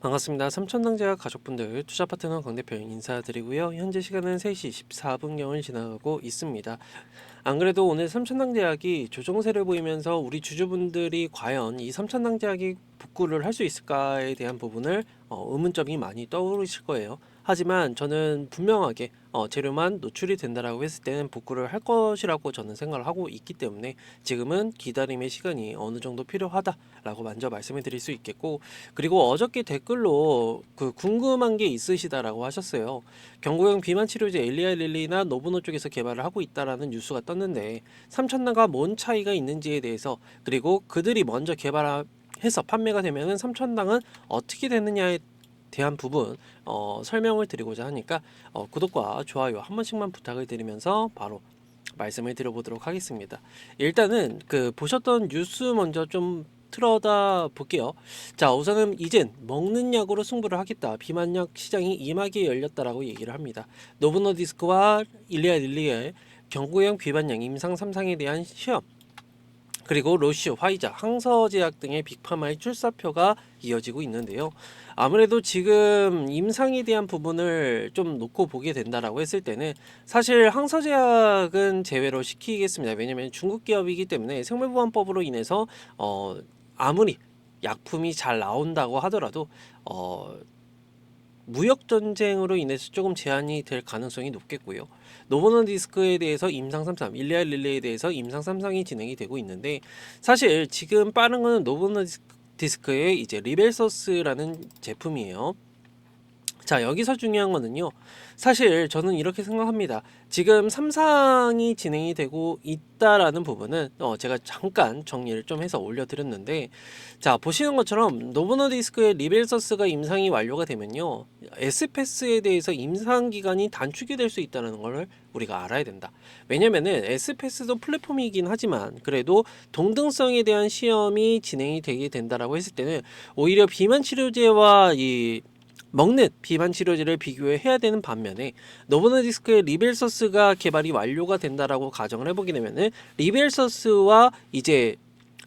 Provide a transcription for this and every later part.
반갑습니다. 삼천당제약 가족분들 투자 파트너 강 대표 인사드리고요. 현재 시간은 3시 14분경을 지나가고 있습니다. 안 그래도 오늘 삼천당제약이 조정세를 보이면서 우리 주주분들이 과연 이 삼천당제약이 복구를 할 수 있을까에 대한 부분을 의문점이 많이 떠오르실 거예요. 하지만 저는 분명하게 재료만 노출이 된다라고 했을 때는 복구를 할 것이라고 저는 생각을 하고 있기 때문에 지금은 기다림의 시간이 어느 정도 필요하다라고 먼저 말씀을 드릴 수 있겠고, 그리고 어저께 댓글로 궁금한 게 있으시다라고 하셨어요. 경구용 비만 치료제 엘리아릴리나 노브노 쪽에서 개발을 하고 있다라는 뉴스가 떴는데 삼천당과 뭔 차이가 있는지에 대해서, 그리고 그들이 먼저 개발해서 판매가 되면은 삼천당은 어떻게 되느냐에 대한 부분 설명을 드리고자 하니까 구독과 좋아요 한 번씩만 부탁을 드리면서 바로 말씀을 드려보도록 하겠습니다. 일단은 보셨던 뉴스 먼저 좀 틀어다 볼게요. 자, 우선은 이젠 먹는 약으로 승부를 하겠다. 비만약 시장이 임하게 열렸다라고 얘기를 합니다. 노브노디스크와 일리아릴리의 경구용 비만약 임상 3상에 대한 시험, 그리고 로슈, 화이자, 항서제약 등의 빅파마의 출사표가 이어지고 있는데요. 아무래도 지금 임상에 대한 부분을 좀 놓고 보게 된다라고 했을 때는 사실 항서제약은 제외로 시키겠습니다. 왜냐하면 중국 기업이기 때문에 생물보안법으로 인해서 아무리 약품이 잘 나온다고 하더라도 무역 전쟁으로 인해서 조금 제한이 될 가능성이 높겠고요. 노보노디스크에 대해서 임상 3상, 일리아 릴레이에 대해서 임상 3상이 진행이 되고 있는데, 사실 지금 빠른 거는 노보노디스크의 이제 리벨서스라는 제품이에요. 자, 여기서 중요한 거는요, 사실 저는 이렇게 생각합니다. 지금 3상이 진행이 되고 있다라는 부분은 제가 잠깐 정리를 좀 해서 올려드렸는데, 자, 보시는 것처럼 노보노디스크의 리벨서스가 임상이 완료가 되면요, S패스에 대해서 임상 기간이 단축이 될 수 있다는 걸 우리가 알아야 된다. 왜냐면은 S패스도 플랫폼이긴 하지만 그래도 동등성에 대한 시험이 진행이 되게 된다라고 했을 때는 오히려 비만 치료제와 이 먹는 비만 치료제를 비교해야 되는 반면에 노보노디스크의 리벨서스가 개발이 완료가 된다라고 가정을 해보게 되면은 리벨서스와 이제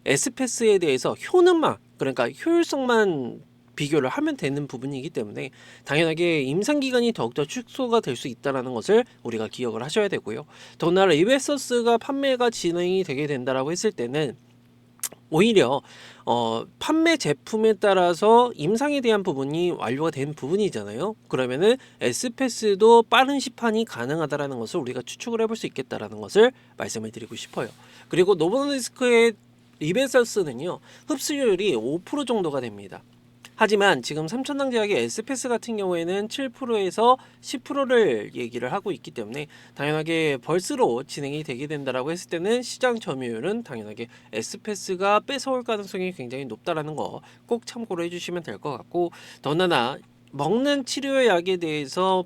S패스에 대해서 효능만, 그러니까 효율성만 비교를 하면 되는 부분이기 때문에 당연하게 임상 기간이 더욱더 축소가 될 수 있다는 것을 우리가 기억을 하셔야 되고요. 더구나 리벨서스가 판매가 진행이 되게 된다라고 했을 때는 오히려 판매 제품에 따라서 임상에 대한 부분이 완료가 된 부분이잖아요. 그러면은 S패스도 빠른 시판이 가능하다라는 것을 우리가 추측을 해볼 수 있겠다라는 것을 말씀을 드리고 싶어요. 그리고 노보노디스크의 리벨서스는요, 흡수율이 5% 정도가 됩니다. 하지만 지금 삼천당제약의 S패스 같은 경우에는 7%에서 10%를 얘기를 하고 있기 때문에 당연하게 벌스로 진행이 되게 된다라고 했을 때는 시장 점유율은 당연하게 S패스가 뺏어올 가능성이 굉장히 높다라는 거 꼭 참고로 해주시면 될 것 같고, 더나 먹는 치료약에 대해서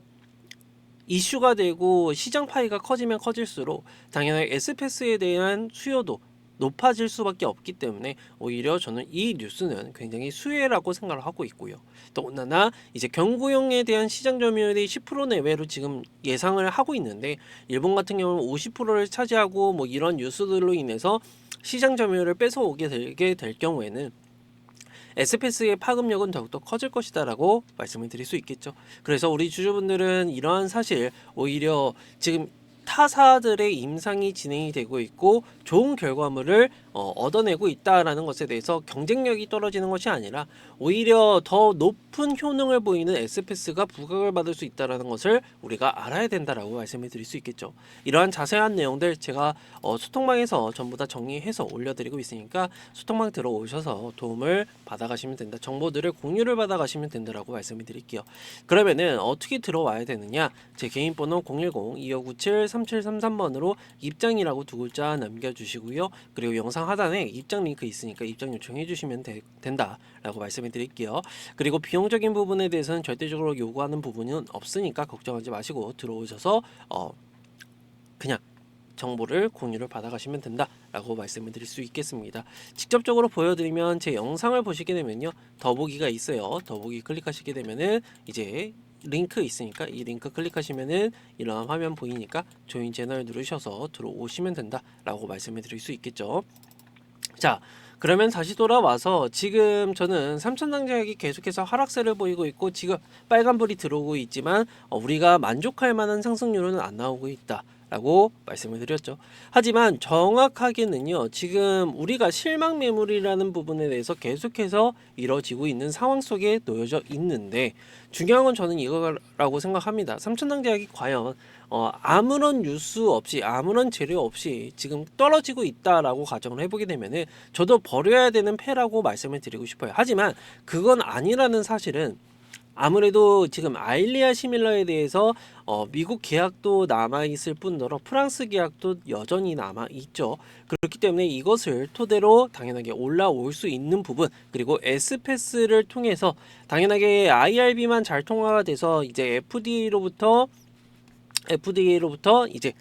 이슈가 되고 시장 파이가 커지면 커질수록 당연하게 S패스에 대한 수요도 높아질 수밖에 없기 때문에 오히려 저는 이 뉴스는 굉장히 수혜라고 생각을 하고 있고요. 또나 이제 경구용에 대한 시장 점유율이 10% 내외로 지금 예상을 하고 있는데, 일본 같은 경우는 50%를 차지하고 뭐 이런 뉴스들로 인해서 시장 점유율을 뺏어오게 되게 될 경우에는 S패스의 파급력은 더욱더 커질 것이다라고 말씀을 드릴 수 있겠죠. 그래서 우리 주주분들은 이러한 사실, 오히려 지금 타사들의 임상이 진행이 되고 있고 좋은 결과물을 얻어내고 있다라는 것에 대해서 경쟁력이 떨어지는 것이 아니라 오히려 더 높은 효능을 보이는 S패스가 부각을 받을 수 있다라는 것을 우리가 알아야 된다라고 말씀을 드릴 수 있겠죠. 이러한 자세한 내용들 제가 소통방에서 전부 다 정리해서 올려드리고 있으니까 소통방 들어오셔서 도움을 받아가시면 된다. 정보들을 공유를 받아가시면 된다라고 말씀을 드릴게요. 그러면은 어떻게 들어와야 되느냐? 제 개인 번호 010-2597-3733번으로 입장이라고 두 글자 남겨주시고요. 그리고 영상 하단에 입장 링크 있으니까 입장 요청해 주시면 된다라고 말씀을 드릴게요. 그리고 비용적인 부분에 대해서는 절대적으로 요구하는 부분은 없으니까 걱정하지 마시고 들어오셔서 그냥 정보를 공유를 받아가시면 된다라고 말씀을 드릴 수 있겠습니다. 직접적으로 보여드리면 제 영상을 보시게 되면요, 더보기가 있어요. 더보기 클릭하시게 되면은 이제 링크 있으니까 이 링크 클릭하시면은 이러한 화면 보이니까 조인 채널 누르셔서 들어오시면 된다라고 말씀을 드릴 수 있겠죠. 자, 그러면 다시 돌아와서 지금 저는 삼천장제약이 계속해서 하락세를 보이고 있고 지금 빨간불이 들어오고 있지만 우리가 만족할 만한 상승률은 안 나오고 있다 라고 말씀을 드렸죠. 하지만 정확하게는요, 지금 우리가 실망 매물이라는 부분에 대해서 계속해서 이뤄지고 있는 상황 속에 놓여져 있는데, 중요한 건 저는 이거라고 생각합니다. 삼천장제약이 과연 아무런 뉴스 없이 아무런 재료 없이 지금 떨어지고 있다라고 가정을 해보게 되면은 저도 버려야 되는 패라고 말씀을 드리고 싶어요. 하지만 그건 아니라는 사실은, 아무래도 지금 아일리아 시밀러에 대해서 미국 계약도 남아 있을 뿐더러 프랑스 계약도 여전히 남아 있죠. 그렇기 때문에 이것을 토대로 당연하게 올라올 수 있는 부분, 그리고 S패스를 통해서 당연하게 IRB만 잘 통화가 돼서 이제 FDA로부터 이제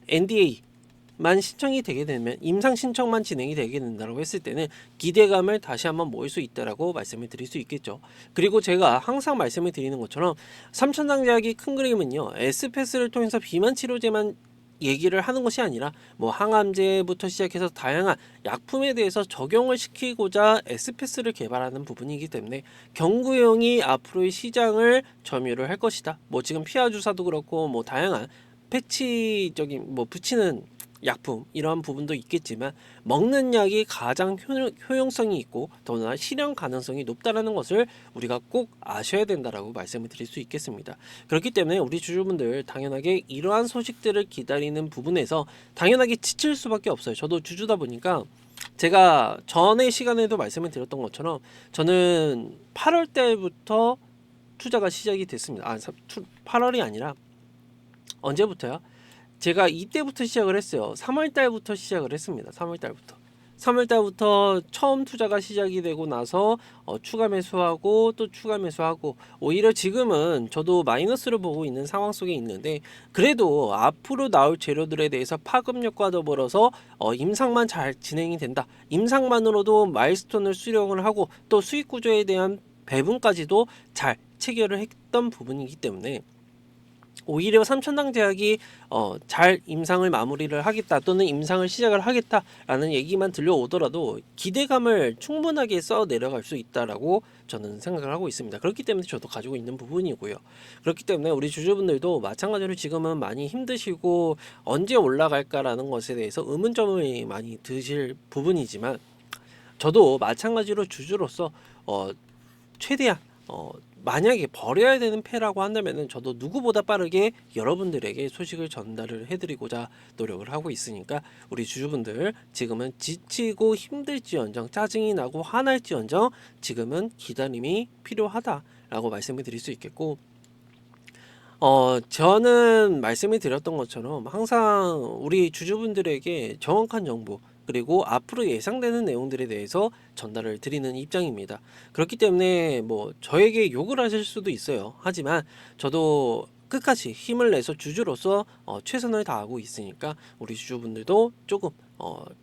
NDA만 신청이 되게 되면, 임상 신청만 진행이 되게 된다고 했을 때는 기대감을 다시 한번 모을 수 있다라고 말씀을 드릴 수 있겠죠. 그리고 제가 항상 말씀을 드리는 것처럼 삼천장제약이 큰 그림은요, S패스를 통해서 비만 치료제만 얘기를 하는 것이 아니라 뭐 항암제부터 시작해서 다양한 약품에 대해서 적용을 시키고자 S패스를 개발하는 부분이기 때문에 경구용이 앞으로의 시장을 점유를 할 것이다. 뭐 지금 피하 주사도 그렇고 뭐 다양한 패치적인 뭐 붙이는 약품 이러한 부분도 있겠지만, 먹는 약이 가장 효용성이 있고 더구나 실현 가능성이 높다라는 것을 우리가 꼭 아셔야 된다라고 말씀을 드릴 수 있겠습니다. 그렇기 때문에 우리 주주분들 당연하게 이러한 소식들을 기다리는 부분에서 당연하게 지칠 수밖에 없어요. 저도 주주다 보니까 제가 전의 시간에도 말씀을 드렸던 것처럼 저는 8월 달부터 투자가 시작이 됐습니다. 8월이 아니라 언제부터요? 제가 이때부터 시작을 했어요. 3월 달부터 시작을 했습니다. 3월 달부터 처음 투자가 시작이 되고 나서 추가 매수하고 또 추가 매수하고, 오히려 지금은 저도 마이너스를 보고 있는 상황 속에 있는데, 그래도 앞으로 나올 재료들에 대해서 파급력과 더불어서 임상만 잘 진행이 된다. 임상만으로도 마일스톤을 수령을 하고 또 수익 구조에 대한 배분까지도 잘 체결을 했던 부분이기 때문에, 오히려 삼천당제약이 잘 임상을 마무리를 하겠다 또는 임상을 시작을 하겠다라는 얘기만 들려오더라도 기대감을 충분하게 써 내려갈 수 있다라고 저는 생각을 하고 있습니다. 그렇기 때문에 저도 가지고 있는 부분이고요. 그렇기 때문에 우리 주주분들도 마찬가지로 지금은 많이 힘드시고 언제 올라갈까라는 것에 대해서 의문점을 많이 드실 부분이지만, 저도 마찬가지로 주주로서 최대한 만약에 버려야 되는 패라고 한다면은 저도 누구보다 빠르게 여러분들에게 소식을 전달을 해드리고자 노력을 하고 있으니까, 우리 주주분들 지금은 지치고 힘들지언정, 짜증이 나고 화날지언정 지금은 기다림이 필요하다라고 말씀을 드릴 수 있겠고, 저는 말씀을 드렸던 것처럼 항상 우리 주주분들에게 정확한 정보, 그리고 앞으로 예상되는 내용들에 대해서 전달을 드리는 입장입니다. 그렇기 때문에 뭐 저에게 욕을 하실 수도 있어요. 하지만 저도 끝까지 힘을 내서 주주로서 최선을 다하고 있으니까 우리 주주분들도 조금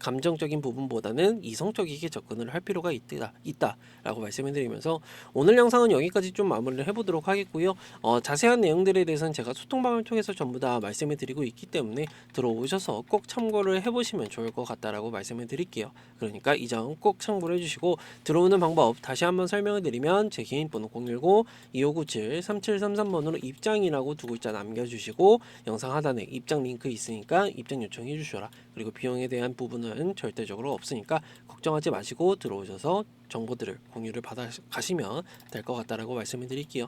감정적인 부분보다는 이성적이게 접근을 할 필요가 있다라고 말씀을 드리면서, 오늘 영상은 여기까지 좀 마무리를 해보도록 하겠고요. 자세한 내용들에 대해서는 제가 소통방을 통해서 전부 다 말씀을 드리고 있기 때문에 들어오셔서 꼭 참고를 해보시면 좋을 것 같다라고 말씀을 드릴게요. 그러니까 이 점 꼭 참고를 해주시고, 들어오는 방법 다시 한번 설명을 드리면 제 개인 번호 010-2597-3733번으로 입장이라고 두 글자 남겨주시고, 영상 하단에 입장 링크 있으니까 입장 요청해 주셔라. 그리고 비용에 대한 부분은 절대적으로 없으니까 걱정하지 마시고 들어오셔서 정보들을 공유를 받아 가시면 될 것 같다라고 말씀을 드릴게요.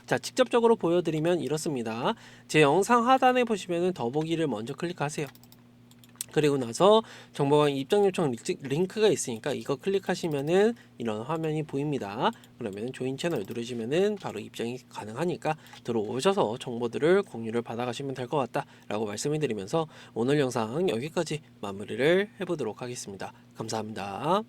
자, 직접적으로 보여드리면 이렇습니다. 제 영상 하단에 보시면은 더보기를 먼저 클릭하세요. 그리고 나서 정보방 입장 요청 링크가 있으니까 이거 클릭하시면은 이런 화면이 보입니다. 그러면 조인 채널 누르시면은 바로 입장이 가능하니까 들어오셔서 정보들을 공유를 받아가시면 될 것 같다라고 말씀을 드리면서 오늘 영상 여기까지 마무리를 해보도록 하겠습니다. 감사합니다.